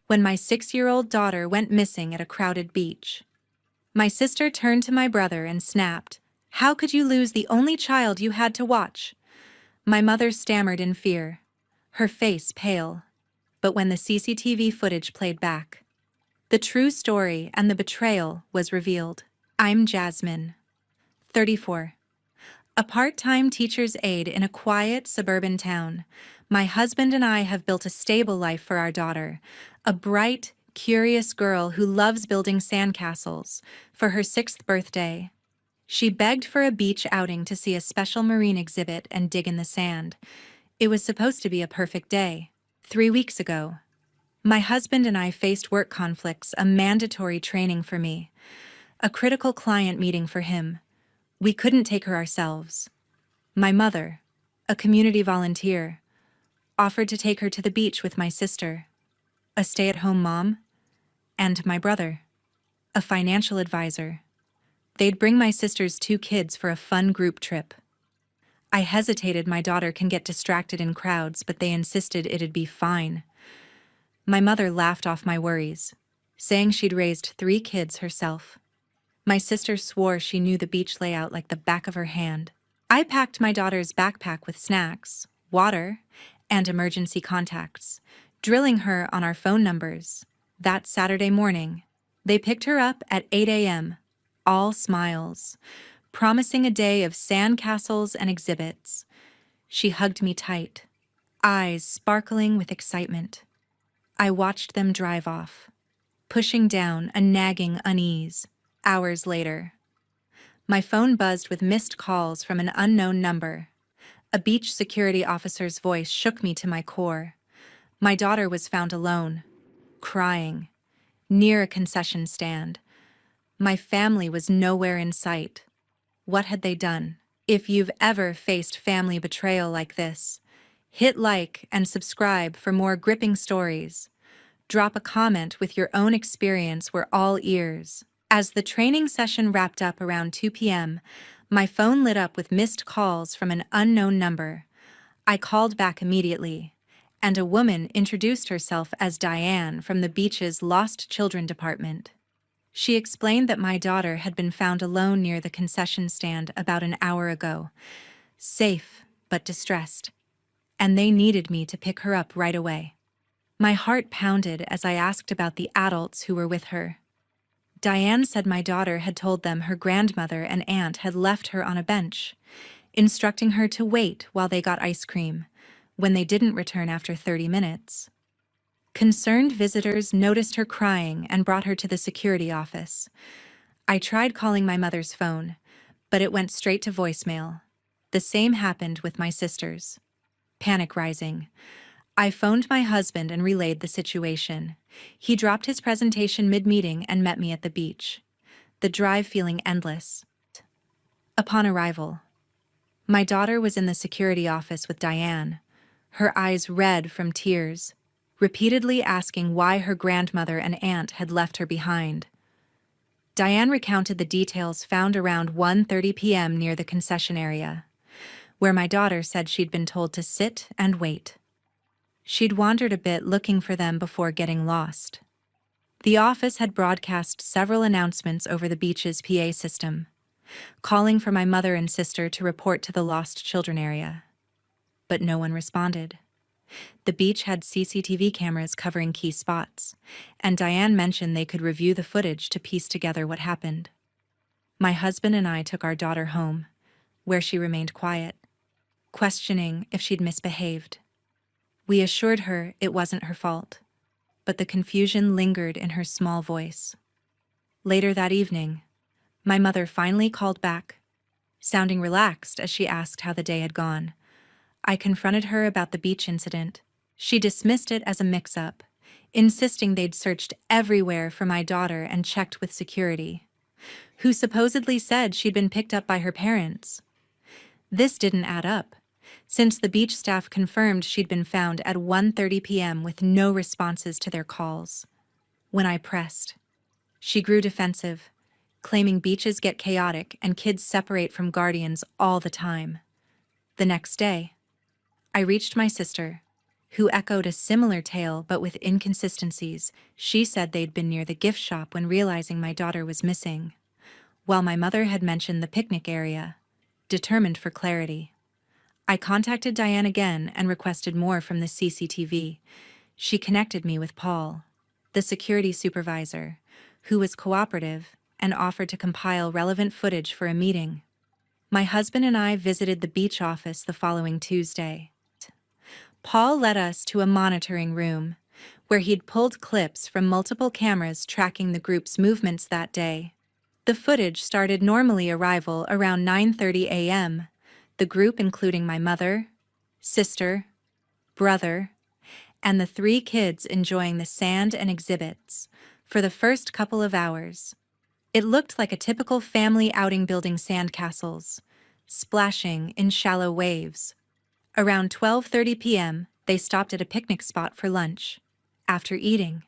when my 6-year-old daughter went missing at a crowded beach. My sister turned to my brother and snapped, "How could you lose the only child you had to watch?" My mother stammered in fear, her face pale. But when the CCTV footage played back, the true story and the betrayal was revealed. I'm Jasmine, 34. A part-time teacher's aide in a quiet suburban town. My husband and I have built a stable life for our daughter, a bright, curious girl who loves building sandcastles. For her 6th birthday, she begged for a beach outing to see a special marine exhibit and dig in the sand. It was supposed to be a perfect day. 3 weeks ago, my husband and I faced work conflicts, a mandatory training for me, a critical client meeting for him. We couldn't take her ourselves. My mother, a community volunteer, offered to take her to the beach with my sister, a stay-at-home mom, and my brother, a financial advisor. They'd bring my sister's 2 kids for a fun group trip. I hesitated. My daughter can get distracted in crowds, but they insisted it'd be fine. My mother laughed off my worries, saying she'd raised 3 kids herself. My sister swore she knew the beach layout like the back of her hand. I packed my daughter's backpack with snacks, water, and emergency contacts, drilling her on our phone numbers. That Saturday morning, they picked her up at 8 a.m., all smiles, promising a day of sandcastles and exhibits. She hugged me tight, eyes sparkling with excitement. I watched them drive off, pushing down a nagging unease. Hours later, my phone buzzed with missed calls from an unknown number. A beach security officer's voice shook me to my core. My daughter was found alone, crying, near a concession stand. My family was nowhere in sight. What had they done? If you've ever faced family betrayal like this, hit like and subscribe for more gripping stories. Drop a comment with your own experience. We're all ears. As the training session wrapped up around 2 p.m., my phone lit up with missed calls from an unknown number. I called back immediately, and a woman introduced herself as Diane from the beach's Lost Children department. She explained that my daughter had been found alone near the concession stand about an hour ago, safe but distressed, and they needed me to pick her up right away. My heart pounded as I asked about the adults who were with her. Diane said my daughter had told them her grandmother and aunt had left her on a bench, instructing her to wait while they got ice cream, when they didn't return after 30 minutes. Concerned visitors noticed her crying and brought her to the security office. I tried calling my mother's phone, but it went straight to voicemail. The same happened with my sisters. Panic rising, I phoned my husband and relayed the situation. He dropped his presentation mid-meeting and met me at the beach, the drive feeling endless. Upon arrival, my daughter was in the security office with Diane, her eyes red from tears, repeatedly asking why her grandmother and aunt had left her behind. Diane recounted the details found around 1:30 p.m. near the concession area, where my daughter said she'd been told to sit and wait. She'd wandered a bit looking for them before getting lost. The office had broadcast several announcements over the beach's PA system, calling for my mother and sister to report to the lost children area. But no one responded. The beach had CCTV cameras covering key spots, and Diane mentioned they could review the footage to piece together what happened. My husband and I took our daughter home, where she remained quiet, questioning if she'd misbehaved. We assured her it wasn't her fault, but the confusion lingered in her small voice. Later that evening, my mother finally called back, sounding relaxed as she asked how the day had gone. I confronted her about the beach incident. She dismissed it as a mix-up, insisting they'd searched everywhere for my daughter and checked with security, who supposedly said she'd been picked up by her parents. This didn't add up, since the beach staff confirmed she'd been found at 1:30 p.m. with no responses to their calls. When I pressed, she grew defensive, claiming beaches get chaotic and kids separate from guardians all the time. The next day, I reached my sister, who echoed a similar tale but with inconsistencies. She said they'd been near the gift shop when realizing my daughter was missing, while my mother had mentioned the picnic area, determined for clarity. I contacted Diane again and requested more from the CCTV. She connected me with Paul, the security supervisor, who was cooperative and offered to compile relevant footage for a meeting. My husband and I visited the beach office the following Tuesday. Paul led us to a monitoring room, where he'd pulled clips from multiple cameras tracking the group's movements that day. The footage started normally arrival around 9:30 a.m., the group including my mother, sister, brother, and the 3 kids enjoying the sand and exhibits for the first couple of hours. It looked like a typical family outing building sandcastles, splashing in shallow waves. Around 12:30 p.m., they stopped at a picnic spot for lunch. After eating,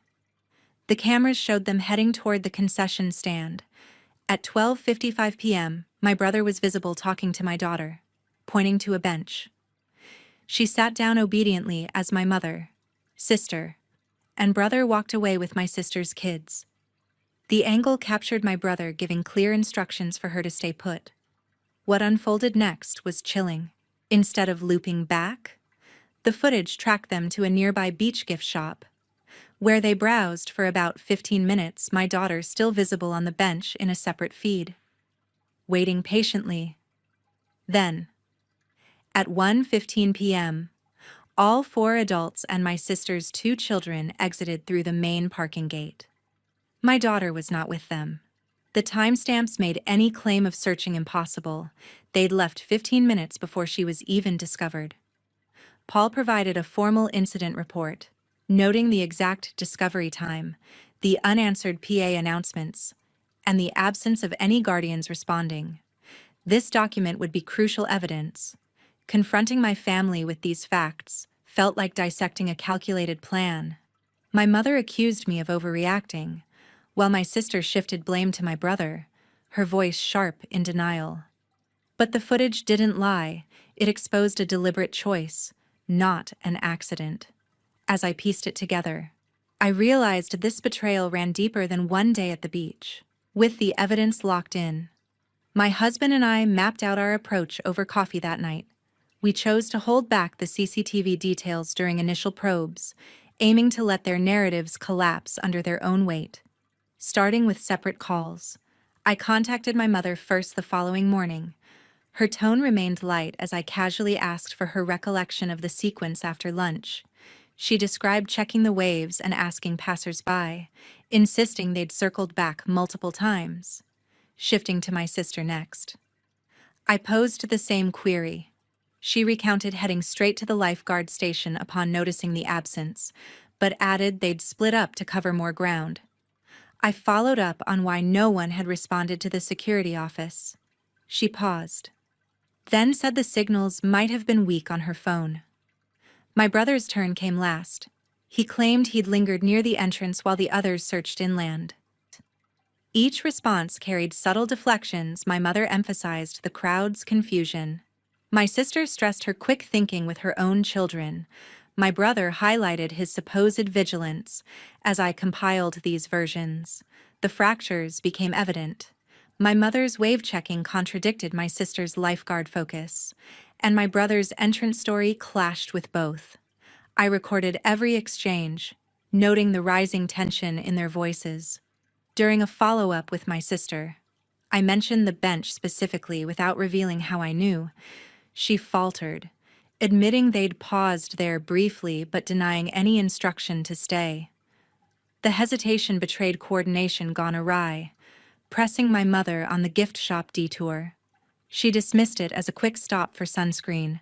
the cameras showed them heading toward the concession stand. At 12:55 p.m., my brother was visible talking to my daughter, pointing to a bench. She sat down obediently as my mother, sister, and brother walked away with my sister's kids. The angle captured my brother giving clear instructions for her to stay put. What unfolded next was chilling. Instead of looping back, the footage tracked them to a nearby beach gift shop, where they browsed for about 15 minutes, my daughter still visible on the bench in a separate feed, waiting patiently. Then, at 1:15 p.m., all 4 adults and my sister's 2 children exited through the main parking gate. My daughter was not with them. The timestamps made any claim of searching impossible. They'd left 15 minutes before she was even discovered. Paul provided a formal incident report, noting the exact discovery time, the unanswered PA announcements, and the absence of any guardians responding. This document would be crucial evidence. Confronting my family with these facts felt like dissecting a calculated plan. My mother accused me of overreacting, while my sister shifted blame to my brother, her voice sharp in denial. But the footage didn't lie. It exposed a deliberate choice, not an accident. As I pieced it together, I realized this betrayal ran deeper than one day at the beach. With the evidence locked in, my husband and I mapped out our approach over coffee that night. We chose to hold back the CCTV details during initial probes, aiming to let their narratives collapse under their own weight. Starting with separate calls, I contacted my mother first the following morning. Her tone remained light as I casually asked for her recollection of the sequence after lunch. She described checking the waves and asking passers-by, insisting they'd circled back multiple times. Shifting to my sister next, I posed the same query. She recounted heading straight to the lifeguard station upon noticing the absence, but added they'd split up to cover more ground. I followed up on why no one had responded to the security office. She paused, then said the signals might have been weak on her phone. My brother's turn came last. He claimed he'd lingered near the entrance while the others searched inland. Each response carried subtle deflections. My mother emphasized the crowd's confusion. My sister stressed her quick thinking with her own children. My brother highlighted his supposed vigilance. As I compiled these versions, the fractures became evident. My mother's wave-checking contradicted my sister's lifeguard focus, and my brother's entrance story clashed with both. I recorded every exchange, noting the rising tension in their voices. During a follow-up with my sister, I mentioned the bench specifically without revealing how I knew. She faltered, admitting they'd paused there briefly but denying any instruction to stay. The hesitation betrayed coordination gone awry, pressing my mother on the gift shop detour. She dismissed it as a quick stop for sunscreen,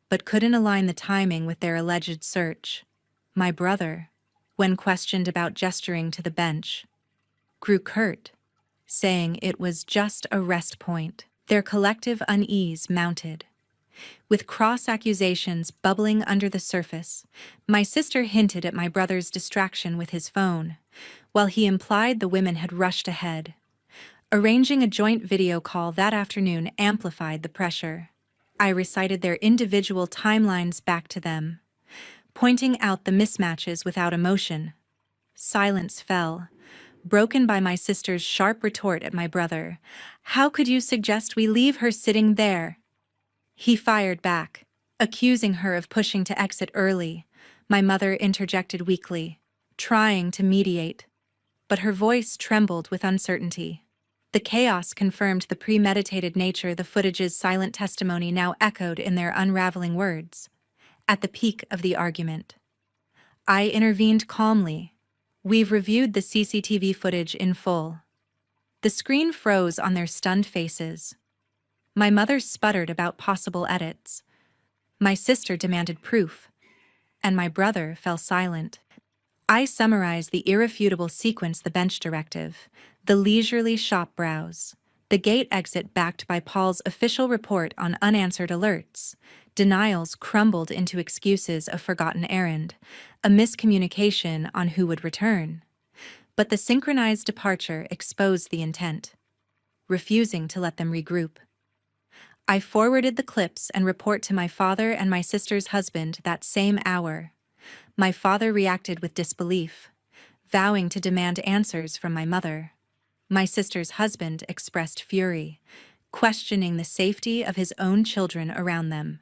but couldn't align the timing with their alleged search. My brother, when questioned about gesturing to the bench, grew curt, saying it was just a rest point. Their collective unease mounted. With cross-accusations bubbling under the surface, my sister hinted at my brother's distraction with his phone, while he implied the women had rushed ahead. Arranging a joint video call that afternoon amplified the pressure. I recited their individual timelines back to them, pointing out the mismatches without emotion. Silence fell, broken by my sister's sharp retort at my brother. "How could you suggest we leave her sitting there?" He fired back, accusing her of pushing to exit early. My mother interjected weakly, trying to mediate, but her voice trembled with uncertainty. The chaos confirmed the premeditated nature the footage's silent testimony now echoed in their unraveling words. At the peak of the argument, I intervened calmly. "We've reviewed the CCTV footage in full." The screen froze on their stunned faces. My mother sputtered about possible edits. My sister demanded proof, and my brother fell silent. I summarized the irrefutable sequence: the bench directive, the leisurely shop browse, the gate exit backed by Paul's official report on unanswered alerts. Denials crumbled into excuses: a forgotten errand, a miscommunication on who would return. But the synchronized departure exposed the intent, refusing to let them regroup. I forwarded the clips and report to my father and my sister's husband that same hour. My father reacted with disbelief, vowing to demand answers from my mother. My sister's husband expressed fury, questioning the safety of his own children around them.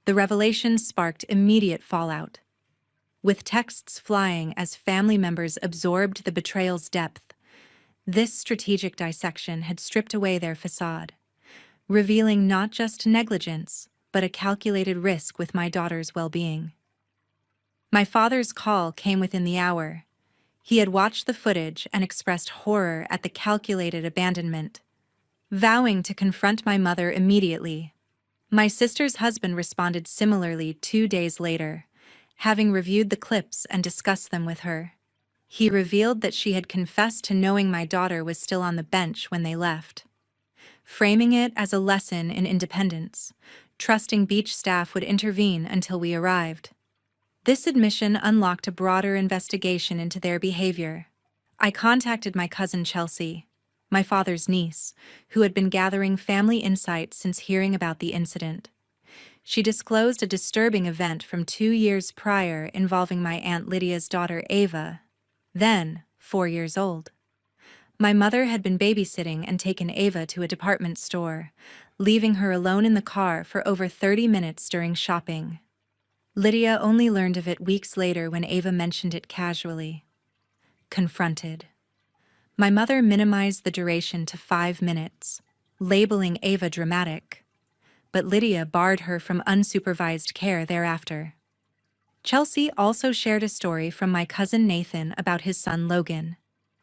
The revelation sparked immediate fallout, with texts flying as family members absorbed the betrayal's depth. This strategic dissection had stripped away their facade, revealing not just negligence, but a calculated risk with my daughter's well-being. My father's call came within the hour. He had watched the footage and expressed horror at the calculated abandonment, vowing to confront my mother immediately. My sister's husband responded similarly 2 days later, having reviewed the clips and discussed them with her. He revealed that she had confessed to knowing my daughter was still on the bench when they left, framing it as a lesson in independence, trusting beach staff would intervene until we arrived. This admission unlocked a broader investigation into their behavior. I contacted my cousin Chelsea, my father's niece, who had been gathering family insights since hearing about the incident. She disclosed a disturbing event from 2 years prior involving my Aunt Lydia's daughter Ava, then 4 years old. My mother had been babysitting and taken Ava to a department store, leaving her alone in the car for over 30 minutes during shopping. Lydia only learned of it weeks later when Ava mentioned it casually. Confronted, my mother minimized the duration to 5 minutes, labeling Ava dramatic, but Lydia barred her from unsupervised care thereafter. Chelsea also shared a story from my cousin Nathan about his son Logan,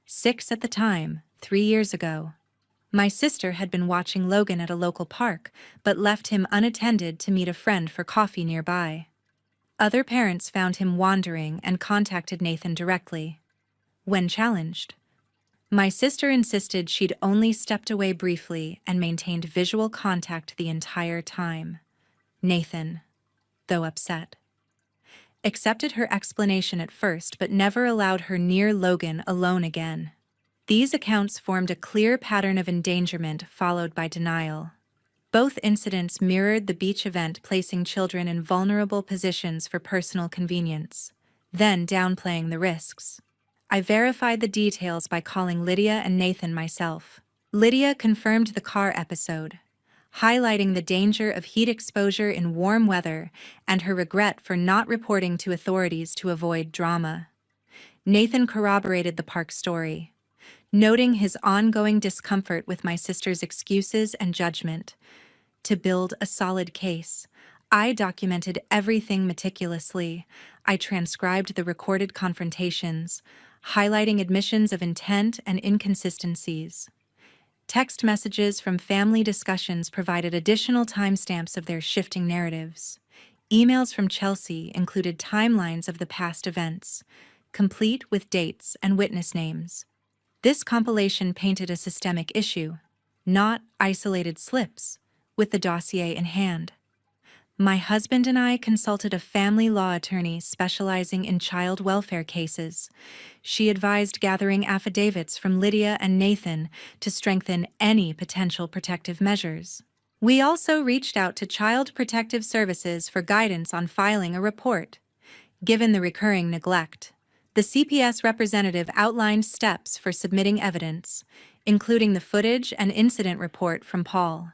6 at the time, 3 years ago. My sister had been watching Logan at a local park, but left him unattended to meet a friend for coffee nearby. Other parents found him wandering and contacted Nathan directly. When challenged, my sister insisted she'd only stepped away briefly and maintained visual contact the entire time. Nathan, though upset, accepted her explanation at first but never allowed her near Logan alone again. These accounts formed a clear pattern of endangerment followed by denial. Both incidents mirrored the beach event, placing children in vulnerable positions for personal convenience, then downplaying the risks. I verified the details by calling Lydia and Nathan myself. Lydia confirmed the car episode, highlighting the danger of heat exposure in warm weather and her regret for not reporting to authorities to avoid drama. Nathan corroborated the park story, noting his ongoing discomfort with my sister's excuses and judgment. To build a solid case, I documented everything meticulously. I transcribed the recorded confrontations, highlighting admissions of intent and inconsistencies. Text messages from family discussions provided additional timestamps of their shifting narratives. Emails from Chelsea included timelines of the past events, complete with dates and witness names. This compilation painted a systemic issue, not isolated slips, with the dossier in hand. My husband and I consulted a family law attorney specializing in child welfare cases. She advised gathering affidavits from Lydia and Nathan to strengthen any potential protective measures. We also reached out to Child Protective Services for guidance on filing a report. Given the recurring neglect, the CPS representative outlined steps for submitting evidence, including the footage and incident report from Paul,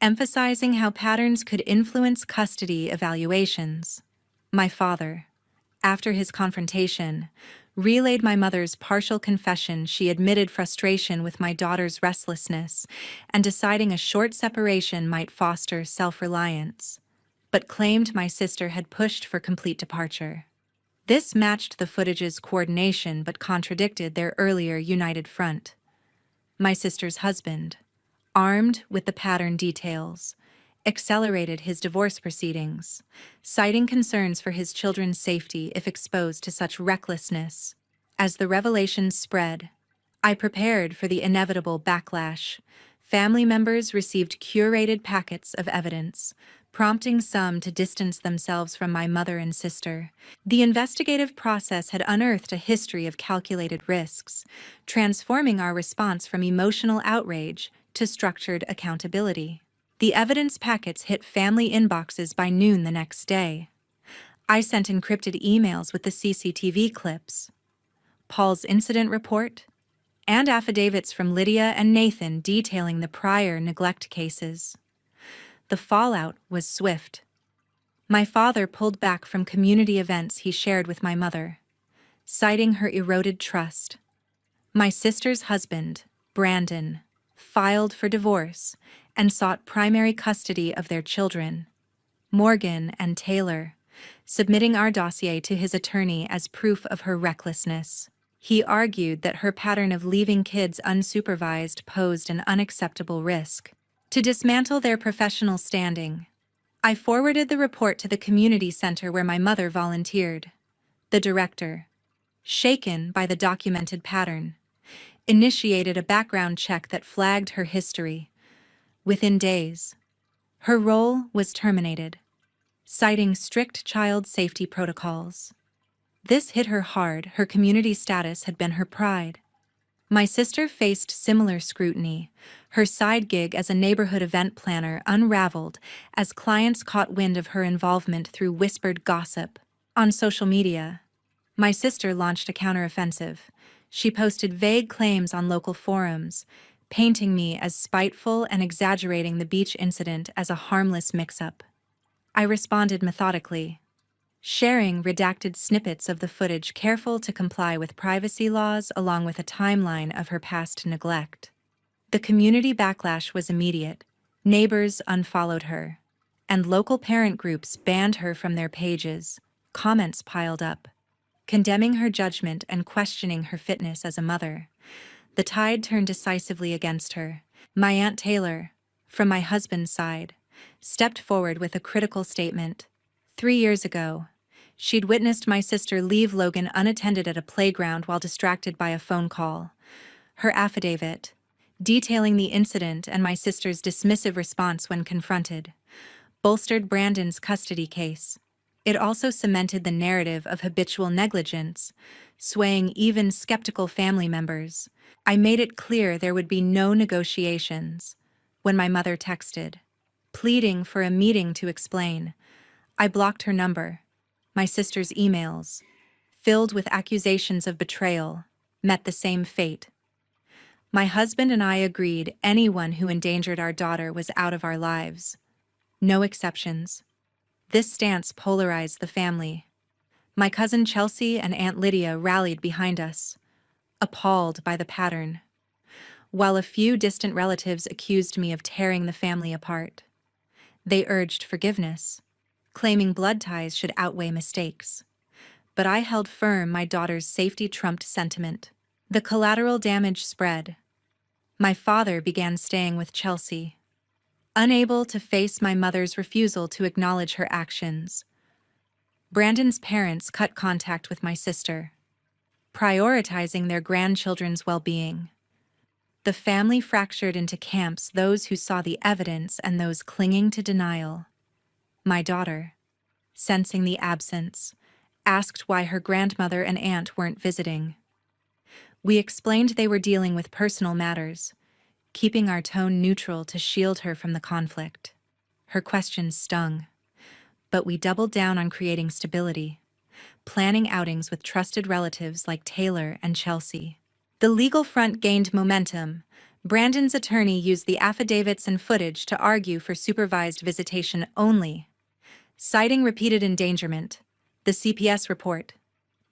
emphasizing how patterns could influence custody evaluations. My father, after his confrontation, relayed my mother's partial confession. She admitted frustration with my daughter's restlessness and deciding a short separation might foster self-reliance, but claimed my sister had pushed for complete departure. This matched the footage's coordination but contradicted their earlier united front. My sister's husband, armed with the pattern details, accelerated his divorce proceedings, citing concerns for his children's safety if exposed to such recklessness. As the revelations spread, I prepared for the inevitable backlash. Family members received curated packets of evidence, prompting some to distance themselves from my mother and sister. The investigative process had unearthed a history of calculated risks, transforming our response from emotional outrage to structured accountability. The evidence packets hit family inboxes by noon the next day. I sent encrypted emails with the CCTV clips, Paul's incident report, and affidavits from Lydia and Nathan detailing the prior neglect cases. The fallout was swift. My father pulled back from community events he shared with my mother, citing her eroded trust. My sister's husband, Brandon, filed for divorce and sought primary custody of their children, Morgan and Taylor, submitting our dossier to his attorney as proof of her recklessness. He argued that her pattern of leaving kids unsupervised posed an unacceptable risk. To dismantle their professional standing, I forwarded the report to the community center where my mother volunteered. The director, shaken by the documented pattern, initiated a background check that flagged her history. Within days, her role was terminated, citing strict child safety protocols. This hit her hard. Her community status had been her pride. My sister faced similar scrutiny, her side gig as a neighborhood event planner unraveled as clients caught wind of her involvement through whispered gossip. On social media, my sister launched a counteroffensive. She posted vague claims on local forums, painting me as spiteful and exaggerating the beach incident as a harmless mix-up. I responded methodically, sharing redacted snippets of the footage, careful to comply with privacy laws along with a timeline of her past neglect. The community backlash was immediate. Neighbors unfollowed her, and local parent groups banned her from their pages. Comments piled up, condemning her judgment and questioning her fitness as a mother. The tide turned decisively against her. My Aunt Taylor, from my husband's side, stepped forward with a critical statement. 3 years ago, she'd witnessed my sister leave Logan unattended at a playground while distracted by a phone call. Her affidavit, detailing the incident and my sister's dismissive response when confronted, bolstered Brandon's custody case. It also cemented the narrative of habitual negligence, swaying even skeptical family members. I made it clear there would be no negotiations. When my mother texted, pleading for a meeting to explain, I blocked her number. My sister's emails, filled with accusations of betrayal, met the same fate. My husband and I agreed anyone who endangered our daughter was out of our lives. No exceptions. This stance polarized the family. My cousin Chelsea and Aunt Lydia rallied behind us, appalled by the pattern, while a few distant relatives accused me of tearing the family apart. They urged forgiveness, claiming blood ties should outweigh mistakes. But I held firm. My daughter's safety trumped sentiment. The collateral damage spread. My father began staying with Chelsea, unable to face my mother's refusal to acknowledge her actions. Brandon's parents cut contact with my sister, prioritizing their grandchildren's well-being. The family fractured into camps, those who saw the evidence and those clinging to denial. My daughter, sensing the absence, asked why her grandmother and aunt weren't visiting. We explained they were dealing with personal matters, keeping our tone neutral to shield her from the conflict. Her questions stung, but we doubled down on creating stability. planning outings with trusted relatives like Taylor and Chelsea. The legal front gained momentum. Brandon's attorney used the affidavits and footage to argue for supervised visitation only, citing repeated endangerment. The CPS report,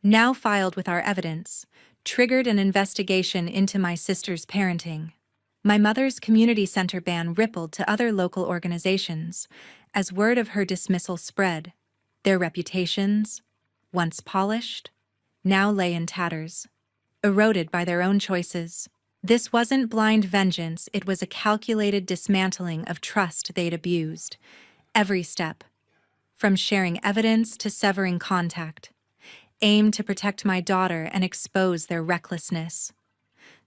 now filed with our evidence, triggered an investigation into my sister's parenting. My mother's community center ban rippled to other local organizations as word of her dismissal spread. Their reputations, once polished, now lay in tatters, eroded by their own choices. This wasn't blind vengeance, it was a calculated dismantling of trust they'd abused. Every step, from sharing evidence to severing contact, aimed to protect my daughter and expose their recklessness.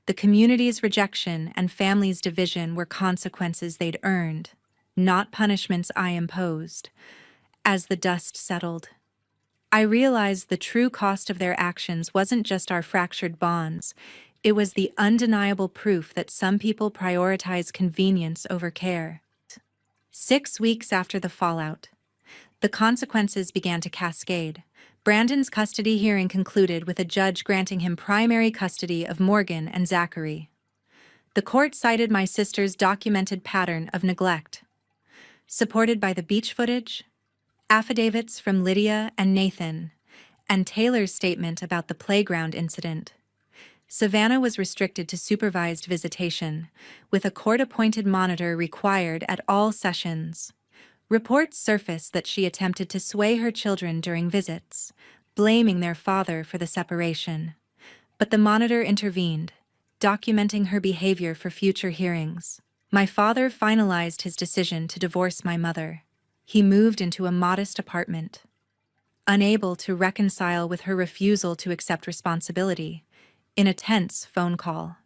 The community's rejection and family's division were consequences they'd earned, not punishments I imposed. As the dust settled, I realized the true cost of their actions wasn't just our fractured bonds, it was the undeniable proof that some people prioritize convenience over care. 6 weeks after the fallout, the consequences began to cascade. Brandon's custody hearing concluded with a judge granting him primary custody of Morgan and Zachary. The court cited my sister's documented pattern of neglect, supported by the beach footage, affidavits from Lydia and Nathan, and Taylor's statement about the playground incident. Savannah was restricted to supervised visitation, with a court-appointed monitor required at all sessions. Reports surfaced that she attempted to sway her children during visits, blaming their father for the separation. But the monitor intervened, documenting her behavior for future hearings. My father finalized his decision to divorce my mother. He moved into a modest apartment. Unable to reconcile with her refusal to accept responsibility, in a tense phone call,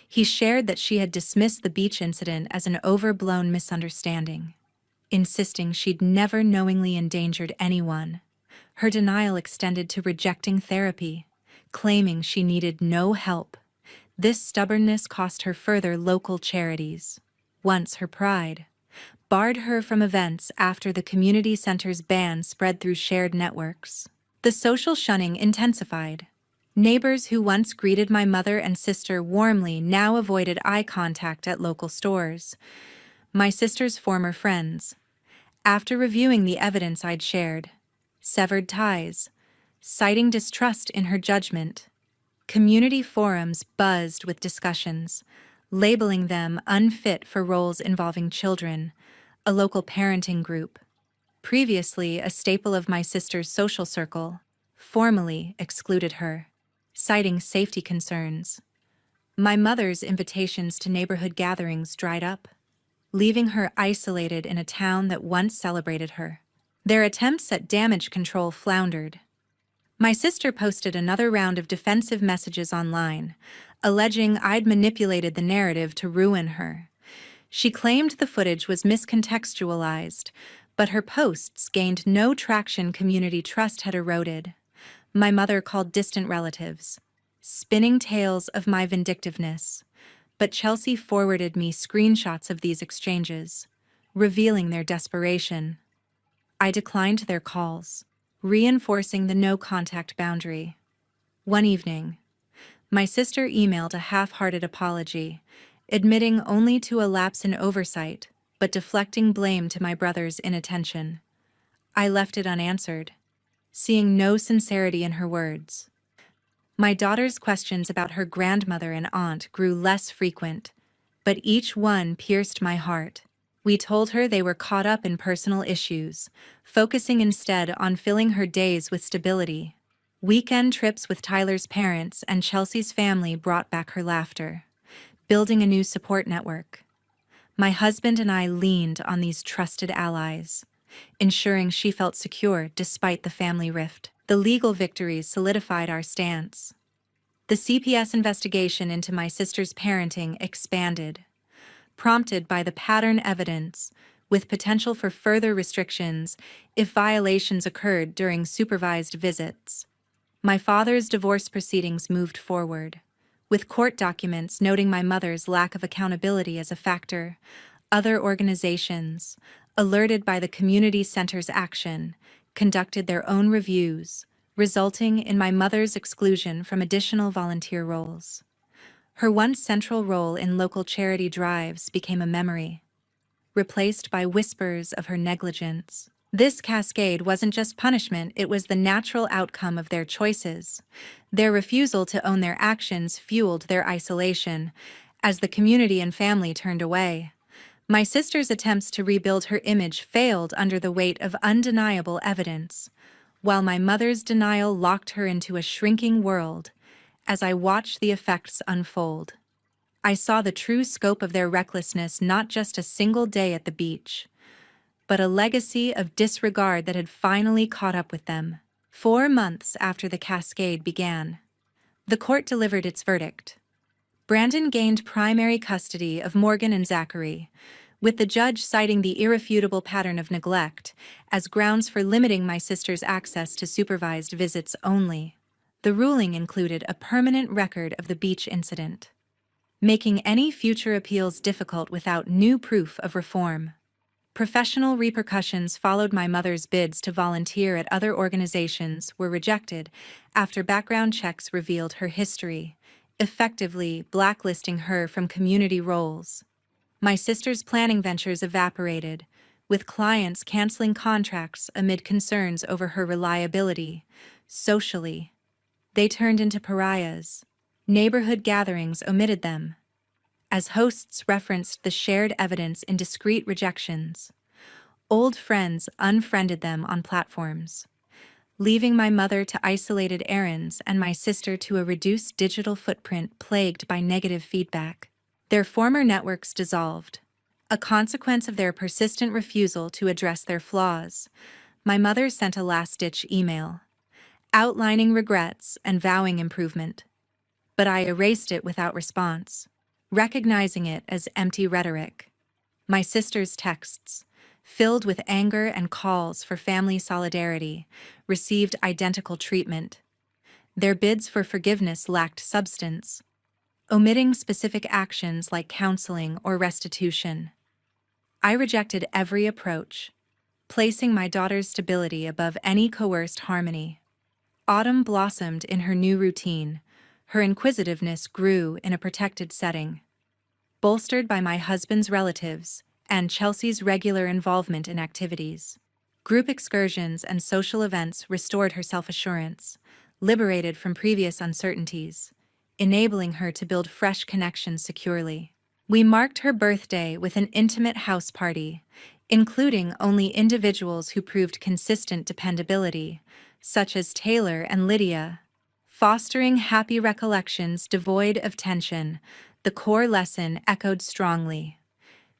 he shared that she had dismissed the beach incident as an overblown misunderstanding, insisting she'd never knowingly endangered anyone. Her denial extended to rejecting therapy, claiming she needed no help. This stubbornness cost her further local charities. Once her pride, barred her from events after the community center's ban spread through shared networks. The social shunning intensified. Neighbors who once greeted my mother and sister warmly now avoided eye contact at local stores. My sister's former friends, after reviewing the evidence I'd shared, severed ties, citing distrust in her judgment. Community forums buzzed with discussions, labeling them unfit for roles involving children. A local parenting group, previously a staple of my sister's social circle, formally excluded her, citing safety concerns. My mother's invitations to neighborhood gatherings dried up, leaving her isolated in a town that once celebrated her. Their attempts at damage control floundered. My sister posted another round of defensive messages online, alleging I'd manipulated the narrative to ruin her. She claimed the footage was miscontextualized, but her posts gained no traction. Community trust had eroded. My mother called distant relatives, spinning tales of my vindictiveness, but Chelsea forwarded me screenshots of these exchanges, revealing their desperation. I declined their calls, reinforcing the no-contact boundary. One evening, my sister emailed a half-hearted apology, admitting only to a lapse in oversight, but deflecting blame to my brother's inattention. I left it unanswered, seeing no sincerity in her words. My daughter's questions about her grandmother and aunt grew less frequent, but each one pierced my heart. We told her they were caught up in personal issues, focusing instead on filling her days with stability. Weekend trips with Tyler's parents and Chelsea's family brought back her laughter, building a new support network. My husband and I leaned on these trusted allies, ensuring she felt secure despite the family rift. The legal victories solidified our stance. The CPS investigation into my sister's parenting expanded, prompted by the pattern evidence, with potential for further restrictions if violations occurred during supervised visits. My father's divorce proceedings moved forward, with court documents noting my mother's lack of accountability as a factor. Other organizations, alerted by the community center's action, conducted their own reviews, resulting in my mother's exclusion from additional volunteer roles. Her once central role in local charity drives became a memory, replaced by whispers of her negligence. This cascade wasn't just punishment, it was the natural outcome of their choices. Their refusal to own their actions fueled their isolation, as the community and family turned away. My sister's attempts to rebuild her image failed under the weight of undeniable evidence, while my mother's denial locked her into a shrinking world. As I watched the effects unfold, I saw the true scope of their recklessness, not just a single day at the beach, but a legacy of disregard that had finally caught up with them. 4 months after the cascade began, the court delivered its verdict. Brandon gained primary custody of Morgan and Zachary, with the judge citing the irrefutable pattern of neglect as grounds for limiting my sister's access to supervised visits only. The ruling included a permanent record of the beach incident, making any future appeals difficult without new proof of reform. Professional repercussions followed. My mother's bids to volunteer at other organizations were rejected after background checks revealed her history, effectively blacklisting her from community roles. My sister's planning ventures evaporated, with clients canceling contracts amid concerns over her reliability. Socially, they turned into pariahs. Neighborhood gatherings omitted them, as hosts referenced the shared evidence in discreet rejections. Old friends unfriended them on platforms, leaving my mother to isolated errands and my sister to a reduced digital footprint plagued by negative feedback. Their former networks dissolved, a consequence of their persistent refusal to address their flaws. My mother sent a last-ditch email, outlining regrets and vowing improvement, but I erased it without response, recognizing it as empty rhetoric. My sister's texts, filled with anger and calls for family solidarity, received identical treatment. Their bids for forgiveness lacked substance, omitting specific actions like counseling or restitution. I rejected every approach, placing my daughter's stability above any coerced harmony. Autumn blossomed in her new routine. Her inquisitiveness grew in a protected setting, bolstered by my husband's relatives and Chelsea's regular involvement in activities. Group excursions and social events restored her self-assurance, liberated from previous uncertainties, enabling her to build fresh connections securely. We marked her birthday with an intimate house party, including only individuals who proved consistent dependability, such as Taylor and Lydia. Fostering happy recollections devoid of tension, the core lesson echoed strongly.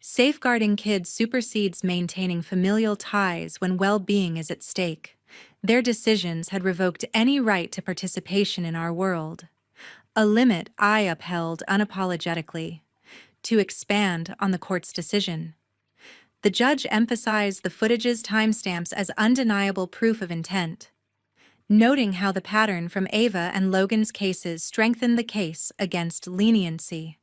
Safeguarding kids supersedes maintaining familial ties when well-being is at stake. Their decisions had revoked any right to participation in our world, a limit I upheld unapologetically. To expand on the court's decision, the judge emphasized the footage's timestamps as undeniable proof of intent, noting how the pattern from Ava and Logan's cases strengthened the case against leniency.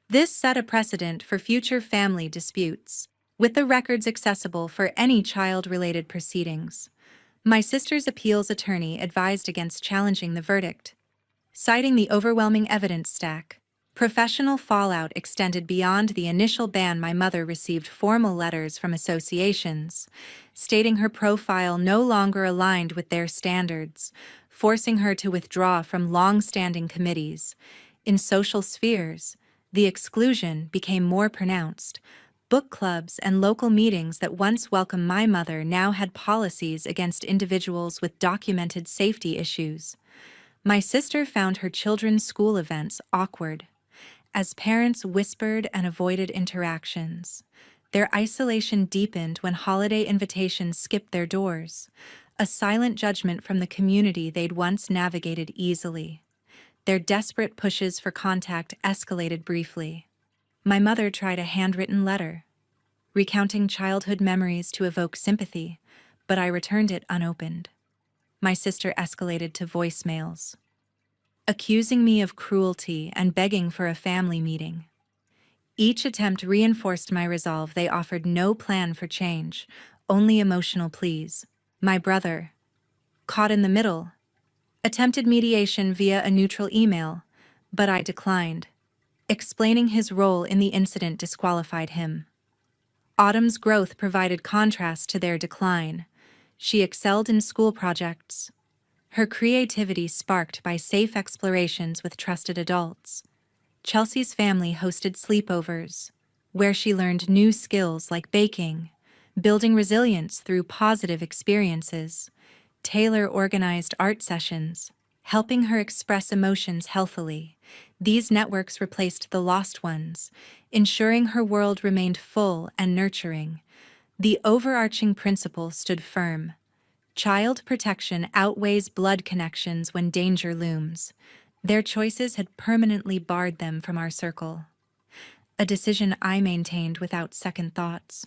This set a precedent for future family disputes, with the records accessible for any child-related proceedings. My sister's appeals attorney advised against challenging the verdict, citing the overwhelming evidence stack. Professional fallout extended beyond the initial ban. My mother received formal letters from associations, stating her profile no longer aligned with their standards, forcing her to withdraw from long-standing committees. In social spheres, the exclusion became more pronounced. Book clubs and local meetings that once welcomed my mother now had policies against individuals with documented safety issues. My sister found her children's school events awkward, as parents whispered and avoided interactions. Their isolation deepened when holiday invitations skipped their doors, a silent judgment from the community they'd once navigated easily. Their desperate pushes for contact escalated briefly. My mother tried a handwritten letter, recounting childhood memories to evoke sympathy, but I returned it unopened. My sister escalated to voicemails, accusing me of cruelty and begging for a family meeting. Each attempt reinforced my resolve. They offered no plan for change, only emotional pleas. My brother, caught in the middle, Attempted mediation via a neutral email, but I declined. Explaining his role in the incident disqualified him. Autumn's growth provided contrast to their decline. She excelled in school projects, her creativity sparked by safe explorations with trusted adults. Chelsea's family hosted sleepovers, where she learned new skills like baking, building resilience through positive experiences. Taylor organized art sessions, helping her express emotions healthily. These networks replaced the lost ones, ensuring her world remained full and nurturing. The overarching principle stood firm. Child protection outweighs blood connections when danger looms. Their choices had permanently barred them from our circle. A decision I maintained without second thoughts.